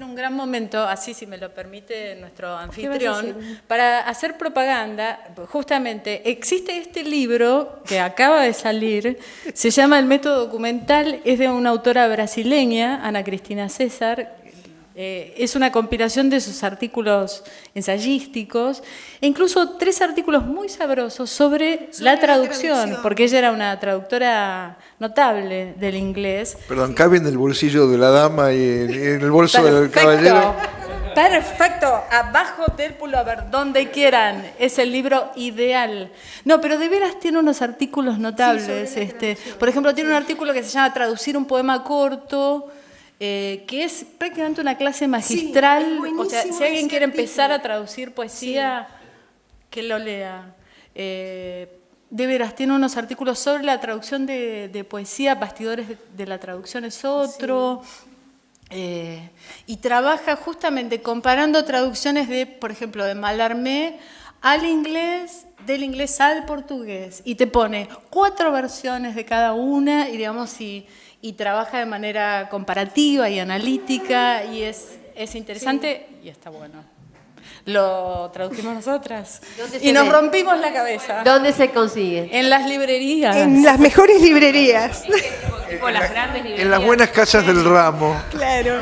Un gran momento, así si me lo permite nuestro anfitrión, para hacer propaganda. Justamente existe este libro que acaba de salir, se llama El Método Documental, es de una autora brasileña, Ana Cristina César. Es una compilación de sus artículos ensayísticos e incluso 3 artículos muy sabrosos sobre la traducción, porque ella era una traductora notable del inglés. Perdón, cabe en el bolsillo de la dama y en el bolso del caballero. Perfecto, abajo del pullover, donde quieran, es el libro ideal. No, pero de veras tiene unos artículos notables. Por ejemplo, tiene un artículo que se llama Traducir un poema corto, que es prácticamente una clase magistral. O sea, si alguien quiere empezar a traducir poesía, que lo lea. De veras, tiene unos artículos sobre la traducción de poesía, Bastidores de la traducción es otro. Y trabaja justamente comparando traducciones de, por ejemplo, de Mallarmé al inglés, del inglés al portugués, y te pone 4 versiones de cada una, y digamos, y trabaja de manera comparativa y analítica, y es interesante y está bueno. Lo traducimos nosotras y nos rompimos la cabeza. ¿Dónde se consigue? En las librerías. En las mejores librerías. Tipo las grandes librerías. En las buenas casas del ramo. Claro.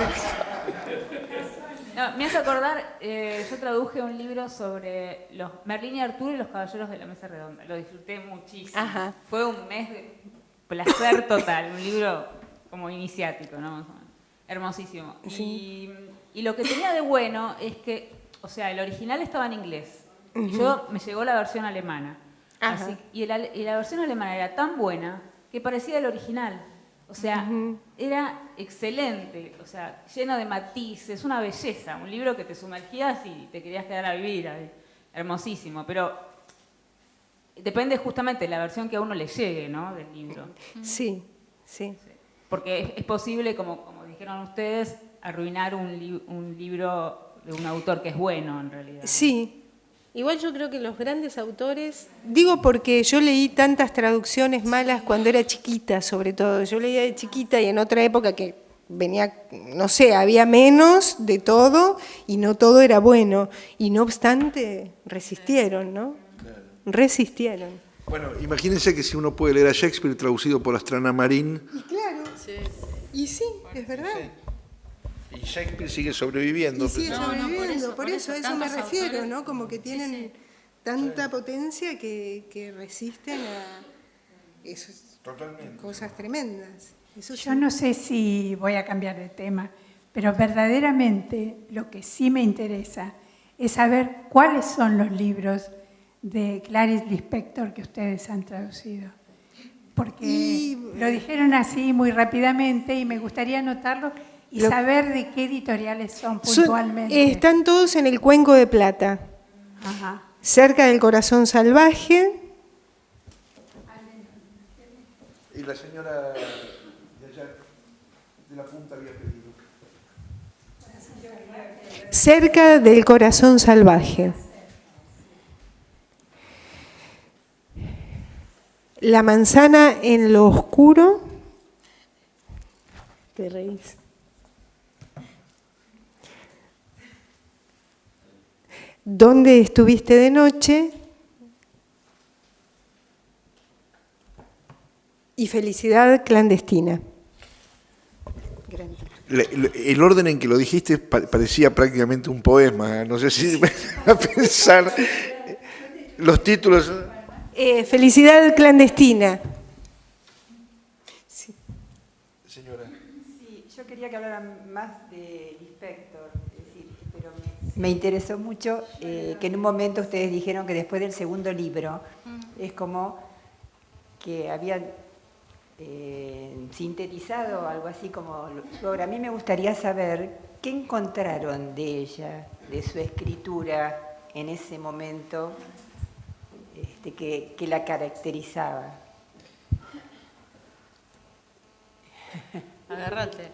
No, me hace acordar, yo traduje un libro sobre los Merlín y Arturo y los caballeros de la mesa redonda. Lo disfruté muchísimo. Ajá. Fue un mes de placer total, un libro como iniciático, ¿no? Hermosísimo. Sí. Y lo que tenía de bueno es que, o sea, el original estaba en inglés. Y yo me llegó la versión alemana. Y la versión alemana era tan buena que parecía el original. O sea, era excelente, o sea, lleno de matices, una belleza, un libro que te sumergías y te querías quedar a vivir, hermosísimo, pero depende justamente de la versión que a uno le llegue, ¿no?, del libro. Sí. Porque es posible, como dijeron ustedes, arruinar un libro de un autor que es bueno, en realidad. Sí. Igual yo creo que los grandes autores, digo porque yo leí tantas traducciones malas cuando era chiquita, sobre todo. Yo leía de chiquita y en otra época que venía, no sé, había menos de todo y no todo era bueno. Y no obstante, resistieron, ¿no? Resistieron. Bueno, imagínense que si uno puede leer a Shakespeare traducido por Astrana Marín. Y claro, y sí, es verdad. Sí. Y Shakespeare sigue sobreviviendo. Y sigue sobreviviendo, por eso a eso me refiero, ¿no? Como que tienen tanta potencia que resisten a esas cosas tremendas. Eso Yo no sé si voy a cambiar de tema, pero verdaderamente lo que sí me interesa es saber cuáles son los libros de Clarice Lispector que ustedes han traducido. Porque lo dijeron así muy rápidamente y me gustaría anotarlo y saber de qué editoriales son puntualmente. Están todos en el Cuenco de Plata. Ajá. Cerca del Corazón Salvaje. Y la señora de allá, de la punta, había pedido. Cerca del Corazón Salvaje. La manzana en lo oscuro. Te reís. ¿Dónde estuviste de noche? Y Felicidad clandestina. El orden en que lo dijiste parecía prácticamente un poema. No sé si a pensar los títulos. Felicidad clandestina. Sí. Señora. Sí, yo quería que hablaran más de Lispector, pero me interesó mucho que en un momento ustedes dijeron que después del segundo libro es como que habían sintetizado algo así como su obra. A mí me gustaría saber qué encontraron de ella, de su escritura en ese momento que la caracterizaba. Agárrate.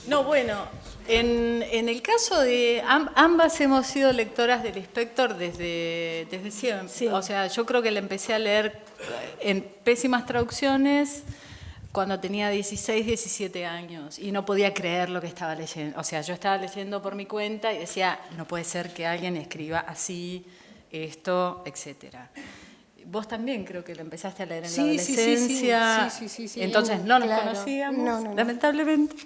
No, bueno, en el caso de ambas hemos sido lectoras del Lispector desde siempre. Sí. O sea, yo creo que la empecé a leer en pésimas traducciones, cuando tenía 16, 17 años y no podía creer lo que estaba leyendo. O sea, yo estaba leyendo por mi cuenta y decía, no puede ser que alguien escriba así, esto, etcétera. Vos también creo que lo empezaste a leer en la adolescencia. Sí. Entonces no nos conocíamos, lamentablemente.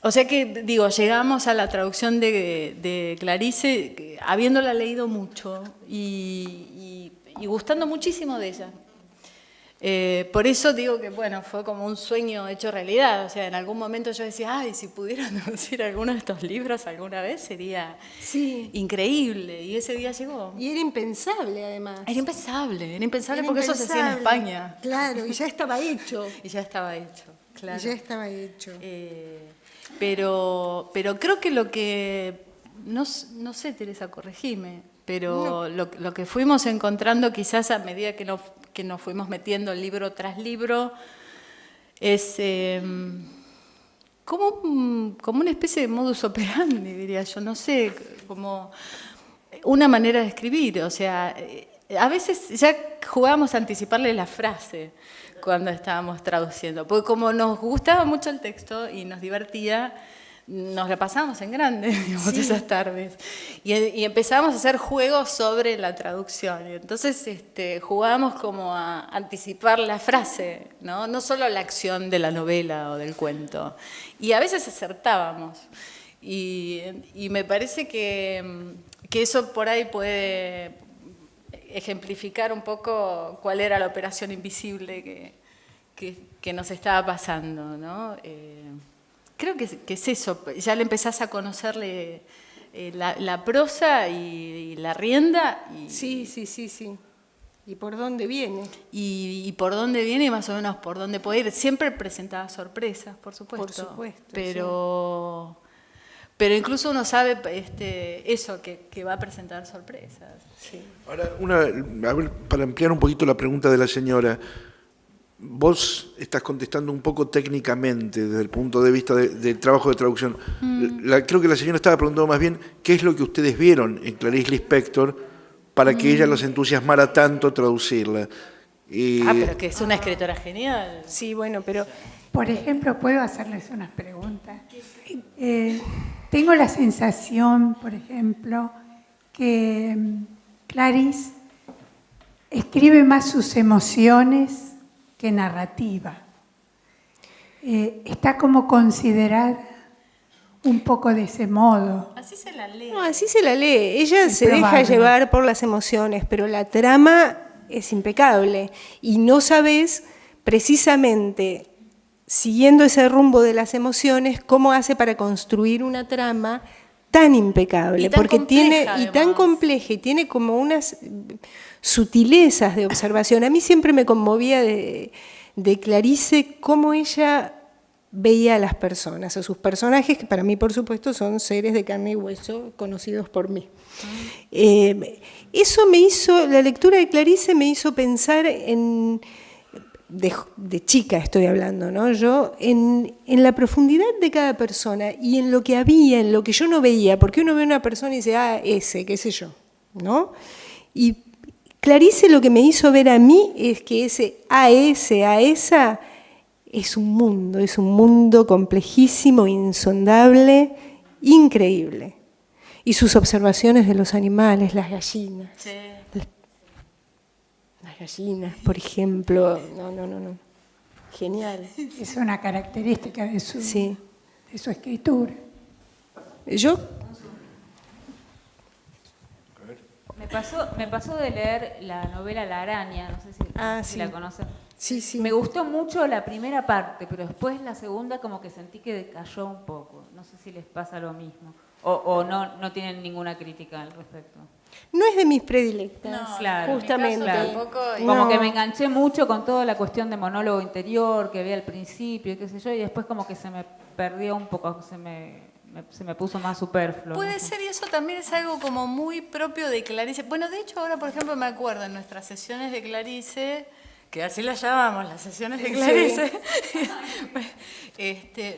O sea que, digo, llegamos a la traducción de Clarice habiéndola leído mucho y gustando muchísimo de ella. Por eso digo que, bueno, fue como un sueño hecho realidad. O sea, en algún momento yo decía, ay, si pudiera traducir alguno de estos libros alguna vez sería increíble. Y ese día llegó. Y era impensable, además. Era impensable porque eso se hacía en España. Claro, y ya estaba hecho. Claro. Y ya estaba hecho. Pero creo que lo que, no sé, Teresa, corregime, pero lo que fuimos encontrando quizás a medida que nos fuimos metiendo libro tras libro es como una especie de modus operandi, diría yo, no sé, como una manera de escribir. O sea, a veces ya jugábamos a anticiparle la frase cuando estábamos traduciendo, porque como nos gustaba mucho el texto y nos divertía, nos la pasábamos en grande, digamos, esas tardes. Y empezábamos a hacer juegos sobre la traducción. Y entonces jugábamos como a anticipar la frase, no solo la acción de la novela o del cuento. Y a veces acertábamos. Y me parece que eso por ahí puede ejemplificar un poco cuál era la operación invisible que nos estaba pasando, ¿no? Creo que es eso, ya le empezás a conocerle la prosa y la rienda. Sí. ¿Y por dónde viene? Y por dónde viene y más o menos por dónde puede ir. Siempre presentaba sorpresas, por supuesto. Por supuesto, pero incluso uno sabe eso, que va a presentar sorpresas. Sí. Ahora, a ver, para ampliar un poquito la pregunta de la señora, vos estás contestando un poco técnicamente desde el punto de vista del trabajo de traducción. Creo que la señora estaba preguntando más bien qué es lo que ustedes vieron en Clarice Lispector para que ella los entusiasmara tanto traducirla. Pero que es una escritora genial. Sí, bueno, pero... Por ejemplo, ¿puedo hacerles unas preguntas? Tengo la sensación, por ejemplo, que Clarice escribe más sus emociones que narrativa. Está como considerada un poco de ese modo. Así se la lee. No, así se la lee. Ella se deja llevar por las emociones, pero la trama es impecable. Y no sabes precisamente, siguiendo ese rumbo de las emociones, cómo hace para construir una trama tan impecable. Y tan compleja, y tan compleja, y tiene como unas sutilezas de observación. A mí siempre me conmovía de Clarice cómo ella veía a las personas, a sus personajes, que para mí, por supuesto, son seres de carne y hueso conocidos por mí. Eso me hizo, la lectura de Clarice me hizo pensar de chica estoy hablando, ¿no? Yo, en la profundidad de cada persona y en lo que había, en lo que yo no veía, porque uno ve a una persona y dice, ese, qué sé yo, ¿no? Y Clarice lo que me hizo ver a mí es que ese esa, es un mundo complejísimo, insondable, increíble. Y sus observaciones de los animales, las gallinas. Sí. Las gallinas, por ejemplo. No. Genial. Es una característica de su escritura. Me pasó de leer la novela La araña, no sé si la conocen. Sí. Me gustó mucho la primera parte, pero después la segunda como que sentí que decayó un poco. No sé si les pasa lo mismo. O no tienen ninguna crítica al respecto. No es de mis predilectas, No, claro, justamente. en mi caso tampoco, como que me enganché mucho con toda la cuestión de monólogo interior que había al principio, qué sé yo, y después como que se me perdió un poco, se me puso más superfluo. Puede no sé. ser, y eso también es algo como muy propio de Clarice. Bueno, de hecho ahora, por ejemplo, me acuerdo en nuestras sesiones de Clarice, que así las llamamos, las sesiones de Clarice,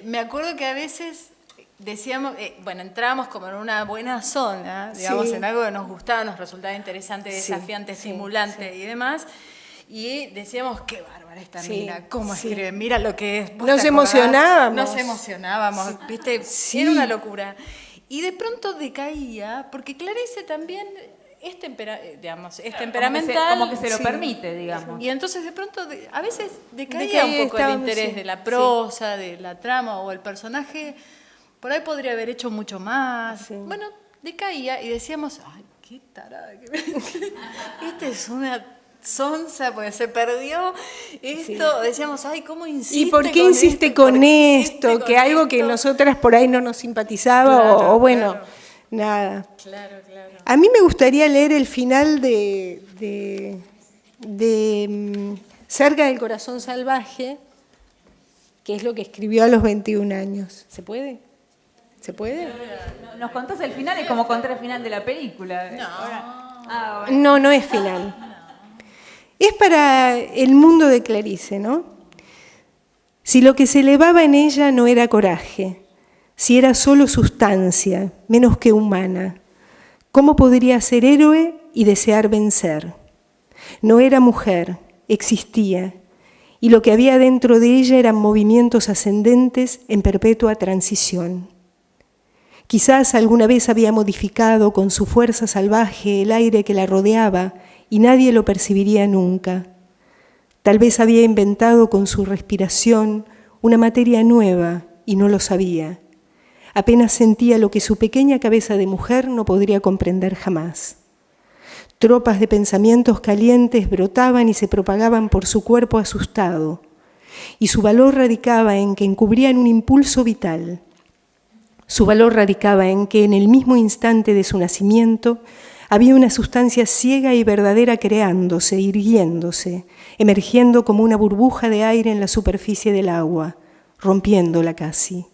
me acuerdo que a veces decíamos, entrábamos como en una buena zona, digamos, en algo que nos gustaba, nos resultaba interesante, desafiante, estimulante y demás. Y decíamos, qué bárbara esta Sí, mina, cómo sí. escribe, mira lo que es. ¿Vos Nos te acordás? emocionábamos. Nos emocionábamos, ¿viste? Sí. Era una locura. Y de pronto decaía, porque Clarice también es, temperamental. Como que se lo Sí. permite, digamos. Y entonces de pronto, a veces decaía Decaía, un poco el estábamos, interés sí. de la prosa, de la trama o el personaje. Por ahí podría haber hecho mucho más. Sí. Bueno, decaía y decíamos, ay, qué tarada. Esta es una sonsa, porque se perdió esto. Decíamos, ay, ¿cómo insiste? ¿Y por qué con insiste esto? con ¿Por qué insiste esto? con Que algo que esto? nosotras por ahí no nos simpatizaba Claro, o bueno, claro. nada. Claro, claro. A mí me gustaría leer el final de Cerca del corazón salvaje, que es lo que escribió a los 21 años. ¿Se puede? ¿Se puede? Nos contás el final, es como contar el final de la película. No. Bueno. No, no es final. Es para el mundo de Clarice, ¿no? Si lo que se elevaba en ella no era coraje, si era solo sustancia, menos que humana, ¿cómo podría ser héroe y desear vencer? No era mujer, existía, y lo que había dentro de ella eran movimientos ascendentes en perpetua transición. Quizás alguna vez había modificado con su fuerza salvaje el aire que la rodeaba y nadie lo percibiría nunca. Tal vez había inventado con su respiración una materia nueva y no lo sabía. Apenas sentía lo que su pequeña cabeza de mujer no podría comprender jamás. Tropas de pensamientos calientes brotaban y se propagaban por su cuerpo asustado, y su valor radicaba en que encubrían un impulso vital. Su valor radicaba en que en el mismo instante de su nacimiento había una sustancia ciega y verdadera creándose, irguiéndose, emergiendo como una burbuja de aire en la superficie del agua, rompiéndola casi.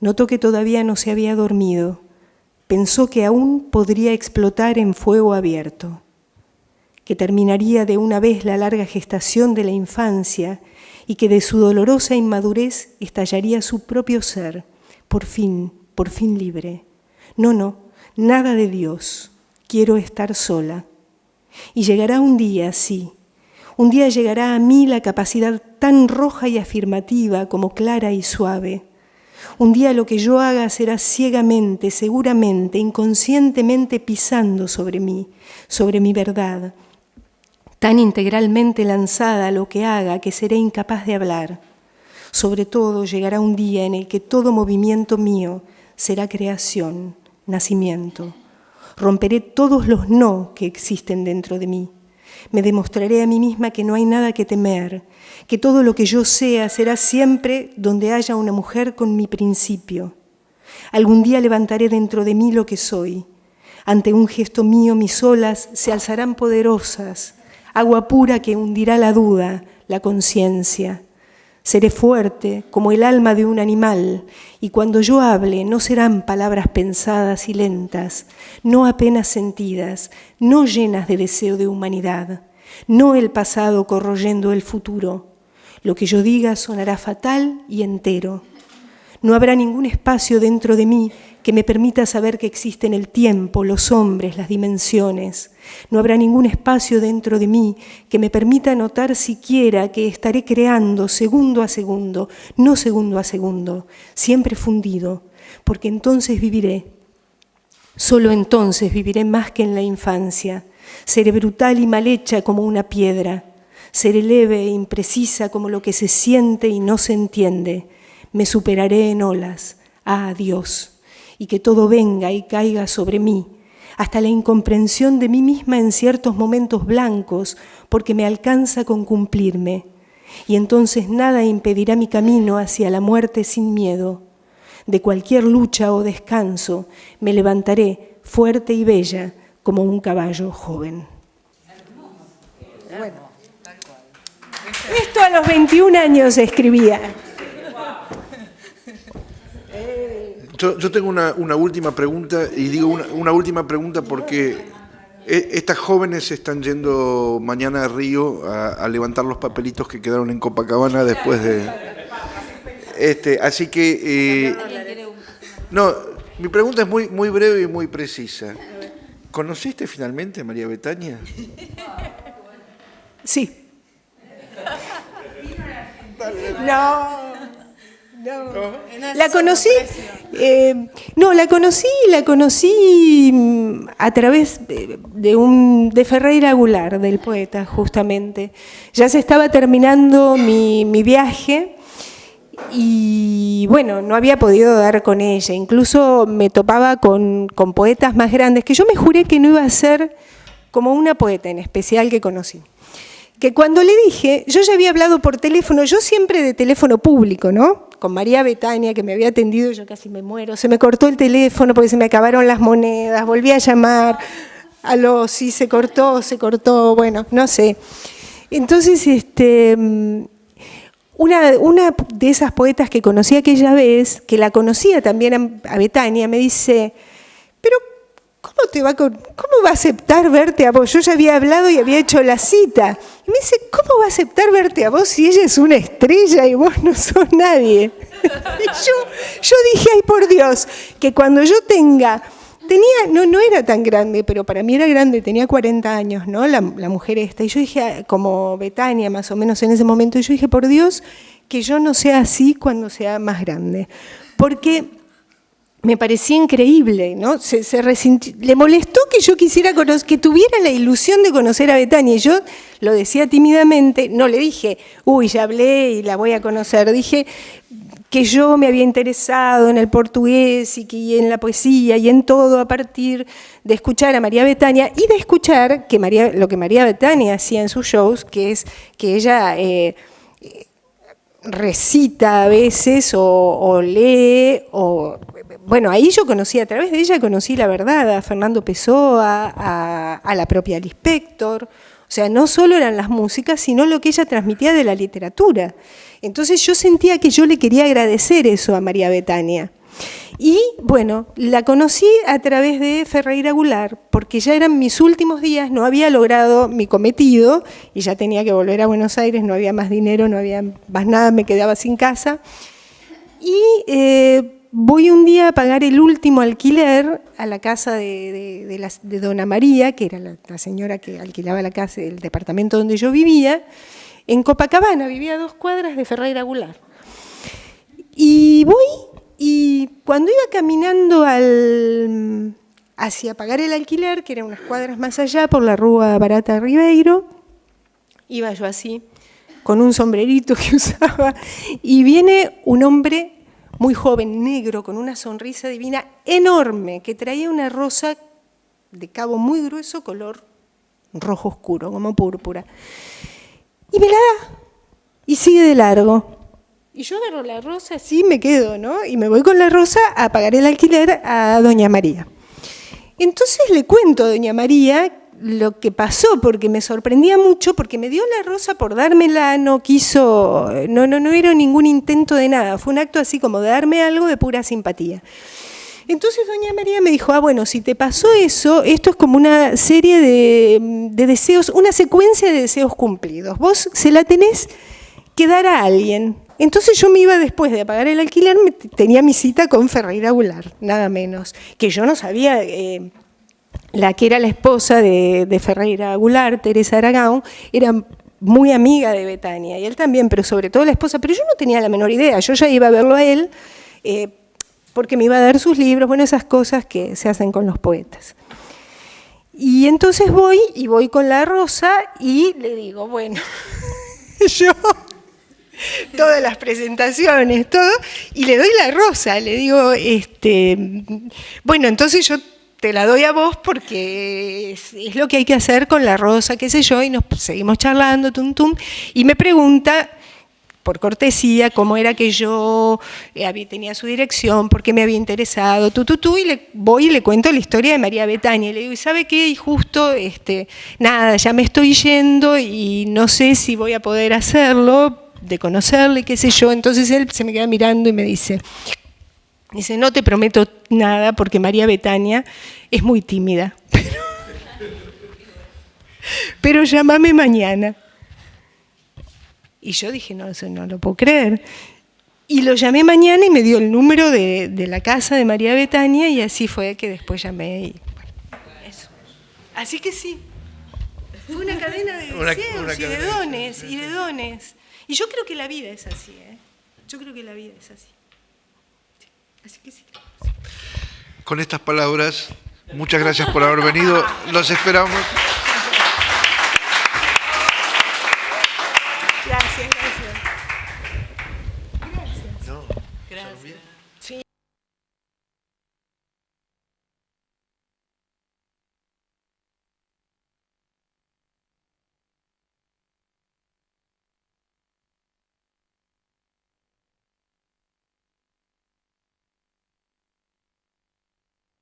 Notó que todavía no se había dormido. Pensó que aún podría explotar en fuego abierto, que terminaría de una vez la larga gestación de la infancia y que de su dolorosa inmadurez estallaría su propio ser, por fin libre. No, nada de Dios, quiero estar sola. Y llegará un día, sí, un día llegará a mí la capacidad tan roja y afirmativa como clara y suave. Un día lo que yo haga será ciegamente, seguramente, inconscientemente pisando sobre mí, sobre mi verdad, tan integralmente lanzada a lo que haga que seré incapaz de hablar. Sobre todo llegará un día en el que todo movimiento mío será creación, nacimiento. Romperé todos los no que existen dentro de mí. Me demostraré a mí misma que no hay nada que temer, que todo lo que yo sea será siempre donde haya una mujer con mi principio. Algún día levantaré dentro de mí lo que soy. Ante un gesto mío mis olas se alzarán poderosas, agua pura que hundirá la duda, la conciencia. Seré fuerte como el alma de un animal, y cuando yo hable no serán palabras pensadas y lentas, no apenas sentidas, no llenas de deseo de humanidad, no el pasado corroyendo el futuro. Lo que yo diga sonará fatal y entero. No habrá ningún espacio dentro de mí que me permita saber que existen el tiempo, los hombres, las dimensiones. No habrá ningún espacio dentro de mí que me permita notar siquiera que estaré creando segundo a segundo, no segundo a segundo, siempre fundido, porque entonces viviré. Solo entonces viviré más que en la infancia. Seré brutal y mal hecha como una piedra. Seré leve e imprecisa como lo que se siente y no se entiende. Me superaré en olas. Ah, Dios, y que todo venga y caiga sobre mí, hasta la incomprensión de mí misma en ciertos momentos blancos, porque me alcanza con cumplirme. Y entonces nada impedirá mi camino hacia la muerte sin miedo. De cualquier lucha o descanso me levantaré fuerte y bella como un caballo joven. Bueno, esto a los 21 años escribía. Yo tengo una última pregunta, y digo una última pregunta porque estas jóvenes se están yendo mañana a Río a levantar los papelitos que quedaron en Copacabana después de... así que... no, mi pregunta es muy breve y muy precisa. ¿Conociste finalmente a María Betania? Sí. No. La conocí, la conocí a través de Ferreira Goulart, del poeta, justamente. Ya se estaba terminando mi viaje y bueno, no había podido dar con ella. Incluso me topaba con poetas más grandes, que yo me juré que no iba a ser como una poeta en especial que conocí. Que cuando le dije, yo ya había hablado por teléfono, yo siempre de teléfono público, ¿no? Con María Betania, que me había atendido, yo casi me muero, se me cortó el teléfono porque se me acabaron las monedas, volví a llamar, sí, se cortó, bueno, no sé. Entonces, una de esas poetas que conocí aquella vez, que la conocía también a Betania, me dice, pero ¿cómo va a aceptar verte a vos? Yo ya había hablado y había hecho la cita. Y me dice, ¿cómo va a aceptar verte a vos si ella es una estrella y vos no sos nadie? Y yo dije, ay, por Dios, que cuando yo no era tan grande, pero para mí era grande, tenía 40 años, ¿no? La mujer esta. Y yo dije, como Betania más o menos en ese momento, y yo dije, por Dios, que yo no sea así cuando sea más grande. Porque me parecía increíble, ¿no? Le molestó que yo quisiera que tuviera la ilusión de conocer a Betania. Y yo lo decía tímidamente, no le dije, uy, ya hablé y la voy a conocer. Dije que yo me había interesado en el portugués y en la poesía y en todo a partir de escuchar a María Betania y de escuchar lo que María Betania hacía en sus shows, que es que ella recita a veces o lee bueno, ahí yo conocí, a través de ella conocí la verdad, a Fernando Pessoa, a la propia Lispector. O sea, no solo eran las músicas, sino lo que ella transmitía de la literatura. Entonces yo sentía que yo le quería agradecer eso a María Betania. Y bueno, la conocí a través de Ferreira Goulart, porque ya eran mis últimos días, no había logrado mi cometido y ya tenía que volver a Buenos Aires, no había más dinero, no había más nada, me quedaba sin casa. Y voy un día a pagar el último alquiler a la casa de Dona María, que era la señora que alquilaba la casa, el departamento donde yo vivía, en Copacabana, vivía a 2 cuadras de Ferreira Goulart. Y cuando iba caminando hacia pagar el alquiler, que era unas cuadras más allá, por la Rúa Barata Ribeiro, iba yo así, con un sombrerito que usaba, y viene un hombre muy joven, negro, con una sonrisa divina enorme, que traía una rosa de cabo muy grueso, color rojo oscuro, como púrpura. Y me la da, y sigue de largo. Y yo agarro la rosa, así me quedo, ¿no? Y me voy con la rosa a pagar el alquiler a Doña María. Entonces le cuento a Doña María lo que pasó, porque me sorprendía mucho, porque me dio la rosa por dármela, no era ningún intento de nada, fue un acto así como de darme algo de pura simpatía. Entonces Doña María me dijo, bueno, si te pasó eso, esto es como una serie de deseos, una secuencia de deseos cumplidos, vos se la tenés que dar a alguien. Entonces yo me iba, después de pagar el alquiler, tenía mi cita con Ferreira Goulart, nada menos, que yo no sabía, la que era la esposa de Ferreira Goulart, Teresa Aragão, era muy amiga de Betania, y él también, pero sobre todo la esposa, pero yo no tenía la menor idea, yo ya iba a verlo a él, porque me iba a dar sus libros, bueno, esas cosas que se hacen con los poetas. Y entonces voy con la rosa y le digo, bueno, yo, todas las presentaciones, todo, y le doy la rosa, le digo, bueno, entonces yo te la doy a vos porque es lo que hay que hacer con la rosa, qué sé yo, y nos seguimos charlando, y me pregunta, por cortesía, cómo era que yo tenía su dirección, por qué me había interesado, y voy y le cuento la historia de María Betania, y le digo, ¿y sabe qué? Y justo, nada, ya me estoy yendo y no sé si voy a poder hacerlo, de conocerle, qué sé yo. Entonces él se me queda mirando y me dice, no te prometo nada porque María Betania es muy tímida, pero llámame mañana. Y yo dije, no, eso no lo puedo creer. Y lo llamé mañana y me dio el número de la casa de María Betania y así fue que después llamé. Y, bueno, eso. Así que sí. Fue una cadena de deseos y de dones, y de dones. Y yo creo que la vida es así, ¿eh? Yo creo que la vida es así. Sí. Así que sí. Con estas palabras, muchas gracias por haber venido. Los esperamos.